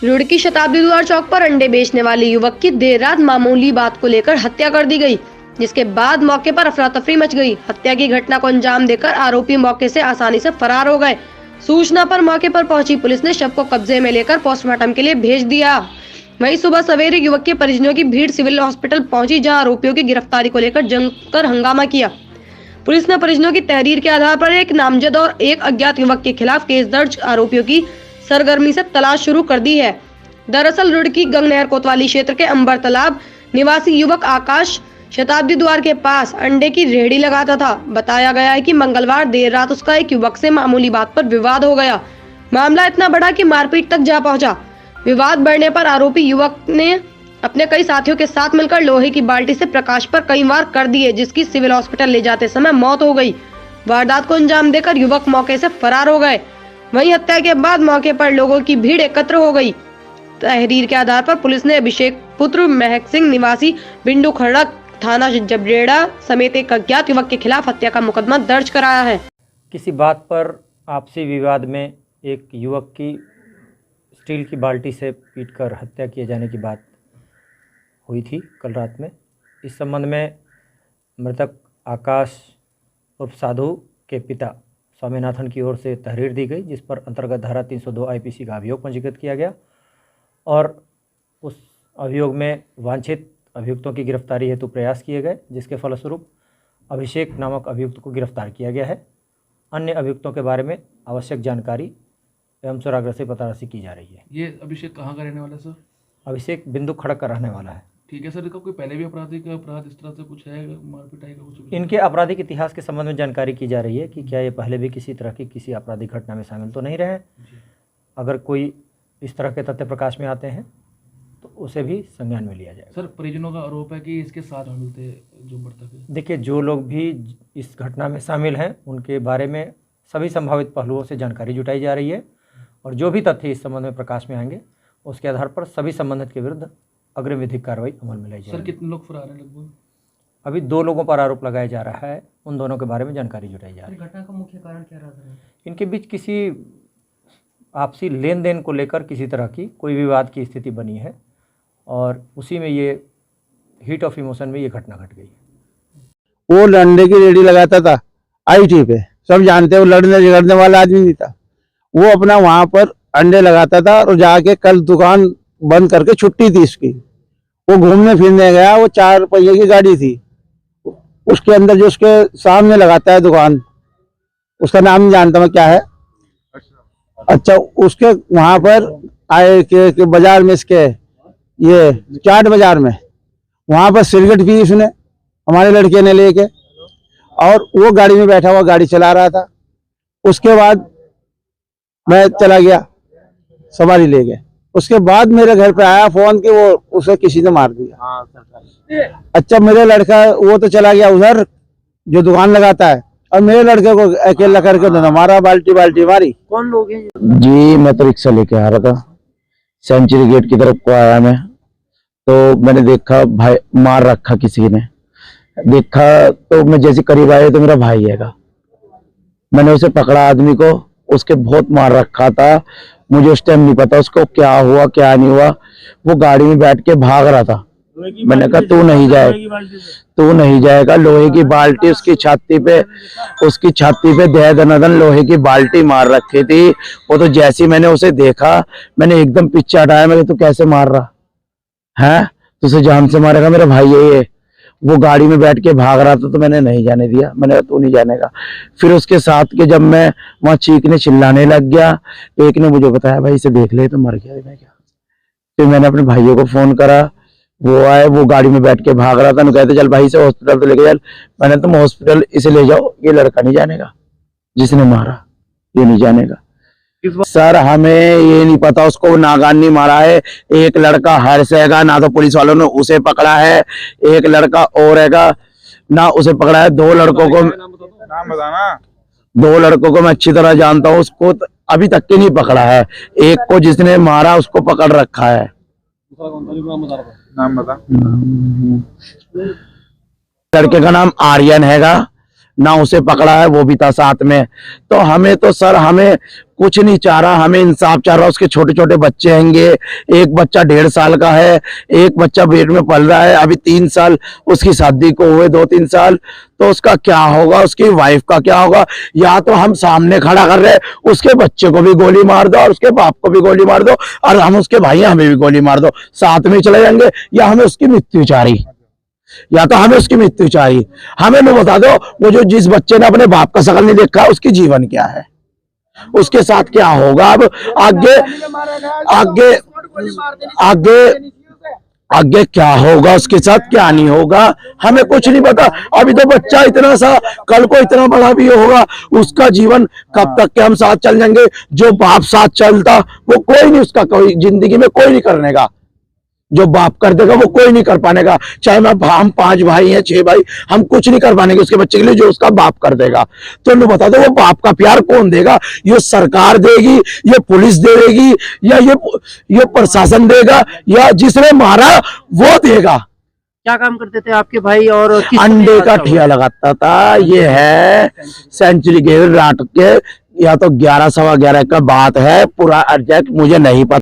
रुड़की शताब्दी द्वार चौक पर अंडे बेचने वाले युवक की देर रात मामूली बात को लेकर हत्या कर दी गई, जिसके बाद मौके पर अफरा तफरी मच गई। हत्या की घटना को अंजाम देकर आरोपी मौके से आसानी से फरार हो गए। सूचना पर मौके पर पहुंची पुलिस ने शव को कब्जे में लेकर पोस्टमार्टम के लिए भेज दिया। वहीं सुबह सवेरे युवक के परिजनों की भीड़ सिविल हॉस्पिटल पहुंची, जहां आरोपियों की गिरफ्तारी को लेकर जमकर हंगामा किया। पुलिस ने परिजनों की तहरीर के आधार पर एक नामजद और एक अज्ञात युवक के खिलाफ केस दर्ज आरोपियों की सरगर्मी से तलाश शुरू कर दी है। दरअसल रुड़की गंगनहर कोतवाली क्षेत्र के अंबर तालाब निवासी युवक आकाश शताब्दी द्वार के पास अंडे की रेहड़ी लगाता था। बताया गया है कि मंगलवार देर रात उसका एक युवक से मामूली बात पर विवाद हो गया। मामला इतना बड़ा कि मारपीट तक जा पहुंचा। विवाद बढ़ने पर आरोपी युवक ने अपने कई साथियों के साथ मिलकर लोहे की बाल्टी से प्रकाश पर कई वार कर दिए, जिसकी सिविल हॉस्पिटल ले जाते समय मौत हो गई। वारदात को अंजाम देकर युवक मौके से फरार हो गए। वहीं हत्या के बाद मौके पर लोगों की भीड़ एकत्र हो गई। तहरीर के आधार पर पुलिस ने अभिषेक पुत्र महक सिंह निवासी बिंडू खड़क थाना जबरेड़ा समेत एक अज्ञात युवक के खिलाफ हत्या का मुकदमा दर्ज कराया है। किसी बात पर आपसी विवाद में एक युवक की स्टील की बाल्टी से पीटकर हत्या किए जाने की बात हुई थी कल रात में। इस संबंध में मृतक आकाश उर्फ साधु के पिता स्वामीनाथन की ओर से तहरीर दी गई, जिस पर अंतर्गत धारा 302 आईपीसी का अभियोग पंजीकृत किया गया और उस अभियोग में वांछित अभियुक्तों की गिरफ्तारी हेतु प्रयास किए गए, जिसके फलस्वरूप अभिषेक नामक अभियुक्त को गिरफ्तार किया गया है। अन्य अभियुक्तों के बारे में आवश्यक जानकारी एवं सुराग से पताराशी की जा रही है। ये अभिषेक कहाँ का रहने वाला है सर? अभिषेक बिंदु खड़क का रहने वाला है। ठीक है सर, इसका कोई पहले भी अपराध इस तरह से कुछ है, मारपीटाई का कुछ? इनके आपराधिक इतिहास के संबंध में जानकारी की जा रही है कि क्या ये पहले भी किसी तरह की किसी आपराधिक घटना में शामिल तो नहीं रहे। अगर कोई इस तरह के तथ्य प्रकाश में आते हैं तो उसे भी संज्ञान में लिया जाएगा। सर, परिजनों का आरोप है कि इसके साथ शामिल थे जो मृतक है। देखिए, जो लोग भी इस घटना में शामिल हैं उनके बारे में सभी संभावित पहलुओं से जानकारी जुटाई जा रही है और जो भी तथ्य इस संबंध में प्रकाश में आएंगे उसके आधार पर सभी संबंधित के विरुद्ध अग्रिम विधिक कार्रवाई अमल में लाई जाएगी। सर, कितने लोग फरार हैं लगभग? अभी 2 लोगों पर आरोप लगाया जा रहा है, उन दोनों के बारे में जानकारी जुटाई जा रही है। घटना का मुख्य कारण क्या रहा है? इनके बीच किसी आपसी लेन देन को लेकर किसी तरह की कोई विवाद की स्थिति बनी है और उसी में ये हीट ऑफ इमोशन में ये घटना घट गई। वो अंडे की रेडी लगाता था आईटी पे, सब जानते हैं, वो लड़ने झगड़ने वाला आदमी नहीं था। वो अपना वहां पर अंडे लगाता था और जाके कल दुकान बंद करके छुट्टी थी इसकी, वो घूमने फिरने गया। वो 4 पहिए की गाड़ी थी, उसके अंदर जो उसके सामने लगाता है दुकान, उसका नाम नहीं जानता मैं क्या है। अच्छा, उसके वहां पर आए के बाजार में, इसके ये चाट बाजार में, वहां पर सिगरेट पी उसने, हमारे लड़के ने लेके, और वो गाड़ी में बैठा हुआ गाड़ी चला रहा था। उसके बाद मैं चला गया सवारी ले गए। उसके बाद मेरे घर पे आया फोन कि वो उसे किसी ने मार दिया। अच्छा, मेरे लड़का वो तो चला गया उधर जो दुकान लगाता है, और मेरे लड़के को अकेला करके उन्होंने मारा, बाल्टी मारी। कौन लोग हैं जी? मैं तो रिक्शा लेके आ रहा था, सेंचुरी गेट की तरफ को आया मैं, तो मैंने देखा भाई मार रखा किसी ने। देखा तो मैं जैसे करीब आया तो मेरा भाई हैगा, मैंने उसे पकड़ा आदमी को, उसके बहुत मार रखा था। मुझे उस टाइम नहीं पता उसको क्या हुआ क्या नहीं हुआ। वो गाड़ी में बैठ के भाग रहा था। मैंने कहा तू नहीं जाएगा। लोहे की बाल्टी उसकी छाती पे दे दनादन लोहे की बाल्टी मार रखी थी। वो तो जैसे ही मैंने उसे देखा, मैंने एकदम पीछे हटाया। मैं तू कैसे मार रहा है? तुझे जान से मारेगा, मेरा भाई है। वो गाड़ी में बैठ के भाग रहा था तो मैंने नहीं जाने दिया। मैंने तू नहीं जानेगा। फिर उसके साथ के जब मैं वहां चीखने चिल्लाने लग गया, एक ने मुझे बताया भाई इसे देख ले, तो मर गया। मैं क्या, फिर मैंने अपने भाइयों को फोन करा, वो आए, वो गाड़ी में बैठ के भाग रहा था। ना कहते चल भाई से हॉस्पिटल तो लेके चल। मैंने तुम हॉस्पिटल इसे ले जाओ, ये लड़का नहीं जानेगा, जिसने मारा ये नहीं जानेगा। सर, हमें ये नहीं पता उसको नागान नहीं मारा है। एक लड़का हर्ष हैगा, ना तो पुलिस वालों ने उसे पकड़ा है, एक लड़का और हैगा ना उसे पकड़ा है। 2 लड़कों को नाम बताना। 2 लड़कों को मैं अच्छी तरह जानता हूँ, उसको अभी तक के नहीं पकड़ा है। एक को जिसने मारा उसको पकड़ रखा है। नाम बता। लड़के का नाम आर्यन हैगा, ना उसे पकड़ा है, वो भी था साथ में। तो हमें तो सर, हमें कुछ नहीं चाह रहा, हमें इंसाफ चाह रहा। उसके छोटे छोटे बच्चे हैंगे, एक बच्चा 1.5 साल का है, एक बच्चा पेट में पल रहा है, अभी 3 साल उसकी शादी को हुए, 2-3 साल। तो उसका क्या होगा, उसकी वाइफ का क्या होगा? या तो हम सामने खड़ा कर रहे हैं, उसके बच्चे को भी गोली मार दो और उसके बाप को भी गोली मार दो, और हम उसके भाई हमें भी गोली मार दो, साथ में चले जाएंगे। या हमें उसकी मृत्यु चाहिए, या तो हमें उसकी मृत्यु चाहिए। हमें न बता दो, वो जो जिस बच्चे ने अपने बाप का शकल नहीं देखा, उसकी जीवन क्या है, उसके साथ क्या होगा? अब आगे आगे आगे आगे क्या होगा, उसके साथ क्या नहीं होगा, हमें कुछ नहीं पता। अभी तो बच्चा इतना सा, कल को इतना बड़ा भी होगा, उसका जीवन कब तक के हम साथ चल जाएंगे? जो बाप साथ चलता वो कोई नहीं, उसका कोई जिंदगी में कोई नहीं करने का। जो बाप कर देगा वो कोई नहीं कर पाएगा। चाहे हम 5 भाई हैं, 6 भाई, हम कुछ नहीं कर पाएंगे उसके बच्चे के लिए जो उसका बाप कर देगा। तो उन्हें बता दो, वो बाप का प्यार कौन देगा? ये सरकार देगी, ये पुलिस देगी, या ये प्रशासन देगा, या जिसने मारा वो देगा? क्या काम करते थे आपके भाई और किस अंडे का ठिया लगाता था। ये है सेंचुरी गेट रात के, या तो 11 सवा 11 का बात है, पूरा एग्जैक्ट मुझे नहीं पता।